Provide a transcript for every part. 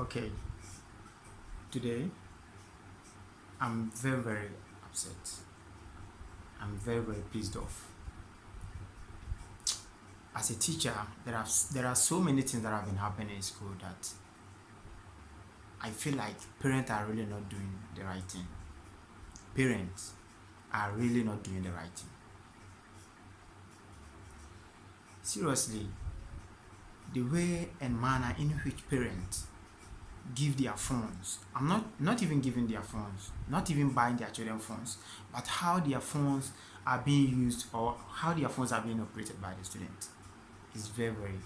Okay, today I'm very upset. I'm very pissed off. As a teacher, there are so many things that have been happening in school that I feel like parents are really not doing the right thing. Parents are really not doing the right thing. Seriously, the way and manner in which parents give their phones, I'm not even giving their phones, not even buying their children phones, but how their phones are being used or how their phones are being operated by the students is very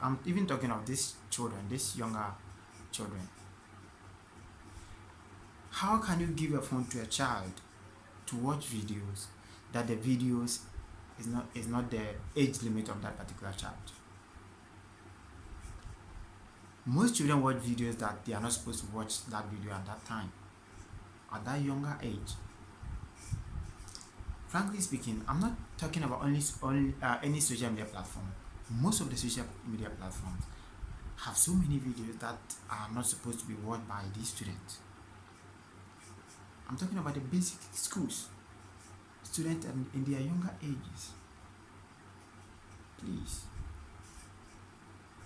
I'm even talking of these children, these younger children. How can you give a phone to a child to watch videos that the videos is not the age limit of that particular child? Most children watch videos that they are not supposed to watch that video at that time, at that younger age. Frankly speaking, I'm not talking about only any social media platform. Most of the social media platforms have so many videos that are not supposed to be watched by these students. I'm talking about the basic schools, students in their younger ages. Please,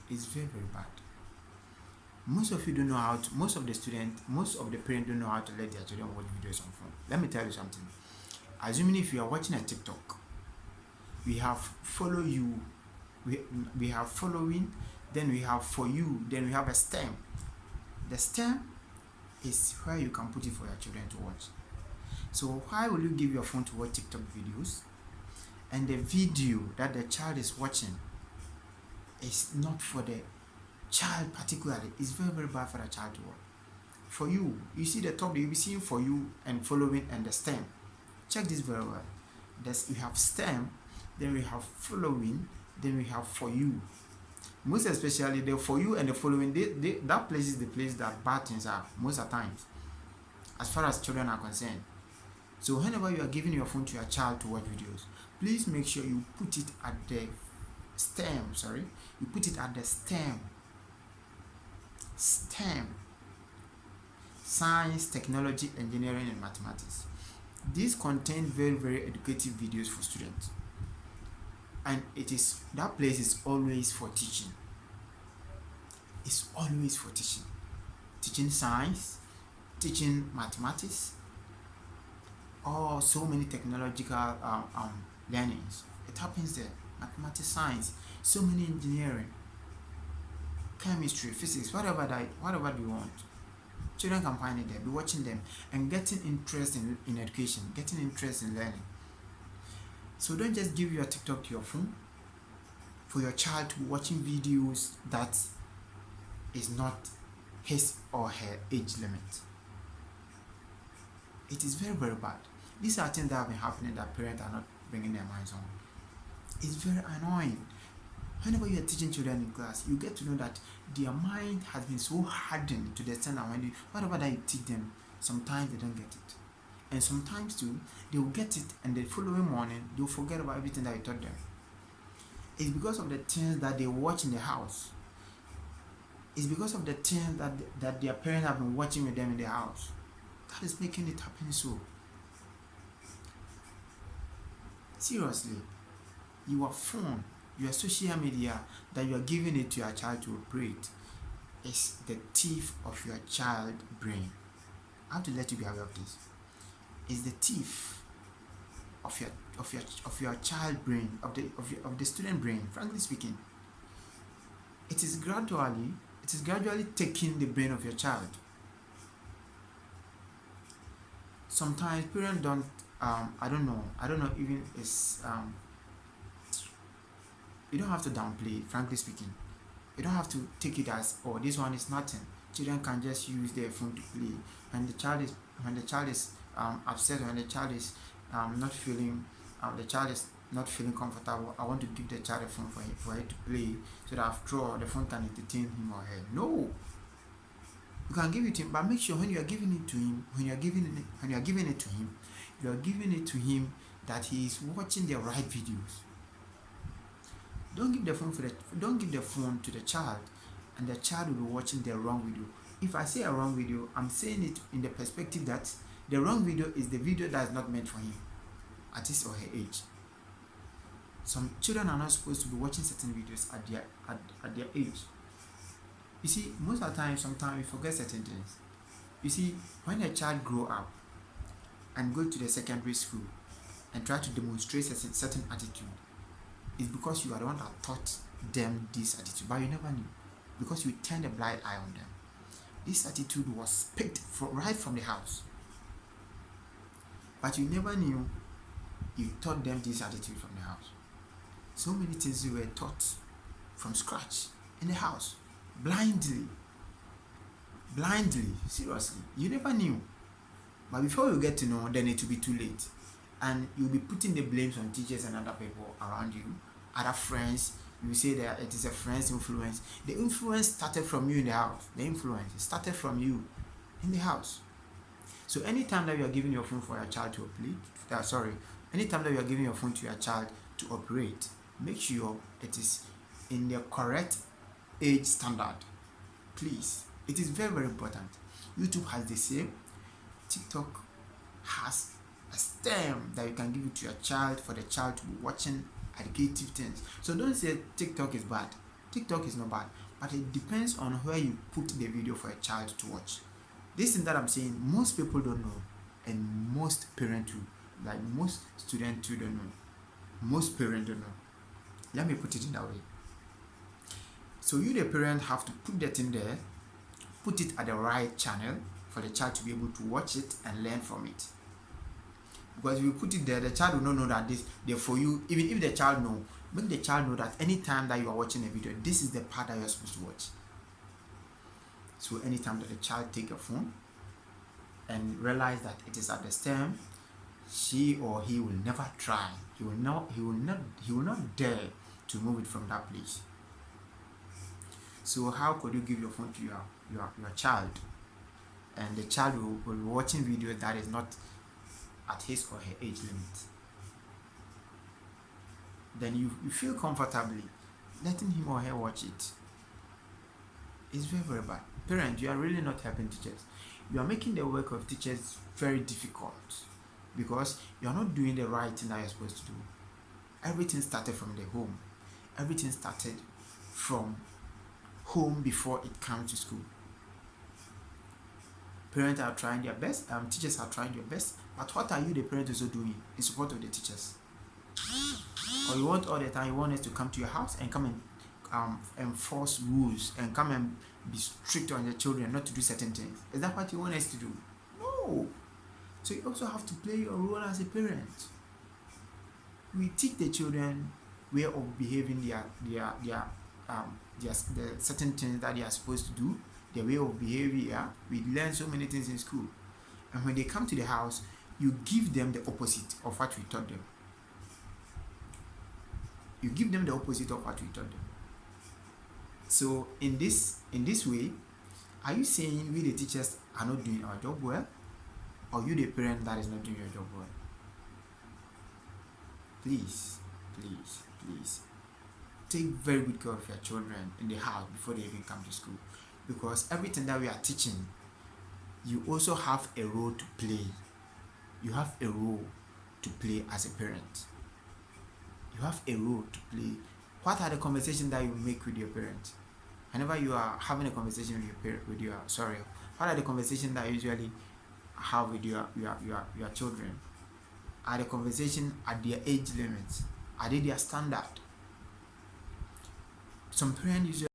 it's very bad. Most of you don't know how to, most of the parents don't know how to let their children watch videos on phone. Let me tell you something. Assuming if you are watching a TikTok, we have follow you, we have following, then we have for you, then we have a stem. The stem is where you can put it for your children to watch. So why will you give your phone to watch TikTok videos and the video that the child is watching is not for the child particularly? It's very bad for the child to watch. For you, you see the top, you'll be seeing for you and following and the stem. Check this very well. We have stem, then we have following, then we have for you. Most especially the for you and the following, that place is the place that bad things are most of the times, as far as children are concerned. So whenever you are giving your phone to your child to watch videos, please make sure you put it at the stem. You put it at the stem. Science, technology, engineering, and mathematics. These contain very educative videos for students, and that place is always for teaching. It's always for teaching science, teaching mathematics, or so many technological learnings. It happens there. Mathematics, science, so many engineering, chemistry, physics, whatever you want. Children can find it there, be watching them and getting interest in education, getting interest in learning. So don't just give your TikTok to your phone for your child to watching videos that is not his or her age limit. It is very bad. These are things that have been happening that parents are not bringing their minds on. It's very annoying. Whenever you are teaching children in class, you get to know that their mind has been so hardened to the extent that whatever that you teach them, sometimes they don't get it. And sometimes too, they will get it and the following morning, they'll forget about everything that you taught them. It's because of the things that they watch in the house. It's because of the things that their parents have been watching with them in the house. That is making it happen so. Seriously, your phone, your social media that you are giving it to your child to operate is the thief of your child brain. I have to let you be aware of this. It's the thief of your child brain, of the student brain. Frankly speaking, it is gradually taking the brain of your child. Sometimes parents don't I don't know even it's you don't have to downplay, frankly speaking. You don't have to take it as, oh, this one is nothing. Children can just use their phone to play. When the child is upset, when the child is not feeling comfortable, I want to give the child a phone for it to play, so that after all the phone can entertain him or her. No, you can give it to him, but make sure when you are giving it to him, you are giving it to him that he is watching the right videos. Don't give the phone to the child and the child will be watching the wrong video. If I say a wrong video, I'm saying it in the perspective that the wrong video is the video that is not meant for him at his or her age. Some children are not supposed to be watching certain videos at their age. You see, most of the time, sometimes we forget certain things. You see, when a child grow up and go to the secondary school and try to demonstrate a certain attitude, it's because you are the one that taught them this attitude, but you never knew, because you turned a blind eye on them. This attitude was picked right from the house, but you never knew you taught them this attitude from the house. So many things you were taught from scratch in the house, blindly, seriously. You never knew, but before you get to know, then it will be too late, and you'll be putting the blames on teachers and other people around you, other friends. You say that it is a friend's influence. The influence started from you in the house. The influence started from you in the house. So anytime that you are giving your phone for your child to operate, anytime that you are giving your phone to your child to operate, make sure it is in the correct age standard. Please, it is very, very important. YouTube has the same. TikTok has a stem that you can give it to your child for the child to be watching educative things. So don't say TikTok is bad. TikTok is not bad, but it depends on where you put the video for a child to watch. This thing that I'm saying, most people don't know, and most parents too, like most students too don't know. Most parents don't know. Let me put it in that way. So you, the parent, have to put that in there, put it at the right channel for the child to be able to watch it and learn from it. Because if you put it there, the child will not know that this, therefore you, even if the child know, make the child know that anytime that you are watching a video, this is the part that you are supposed to watch. So anytime that the child take a phone and realize that it is at the stem, she or he will never try. He will not dare to move it from that place. So how could you give your phone to your child, and the child will be watching videos that is not at his or her age limit? Then you feel comfortably letting him or her watch it. It's very, very bad. Parents, you are really not helping teachers. You are making the work of teachers very difficult, because you are not doing the right thing that you're supposed to do. Everything started from the home. Everything started from home before it comes to school. Parents are trying their best, teachers are trying their best, but what are you, the parents, also doing in support of the teachers? Or you want all the time, you want us to come to your house and come and enforce rules and come and be strict on your children not to do certain things? Is that what you want us to do? No. So you also have to play your role as a parent. We teach the children way of behaving, the certain things that they are supposed to do, their way of behavior. We learn so many things in school, and when they come to the house, you give them the opposite of what we taught them. You give them the opposite of what we taught them. So in this way, are you saying we, the teachers, are not doing our job well, or you, the parent, that is not doing your job well? Please take very good care of your children in the house before they even come to school, because everything that we are teaching, you also have a role to play. You have a role to play as a parent. You have a role to play. What are the conversations that you make with your parents? Whenever you are having a conversation with your what are the conversations that you usually have with your children? Are the conversations at their age limits? Are they their standard? Some parents usually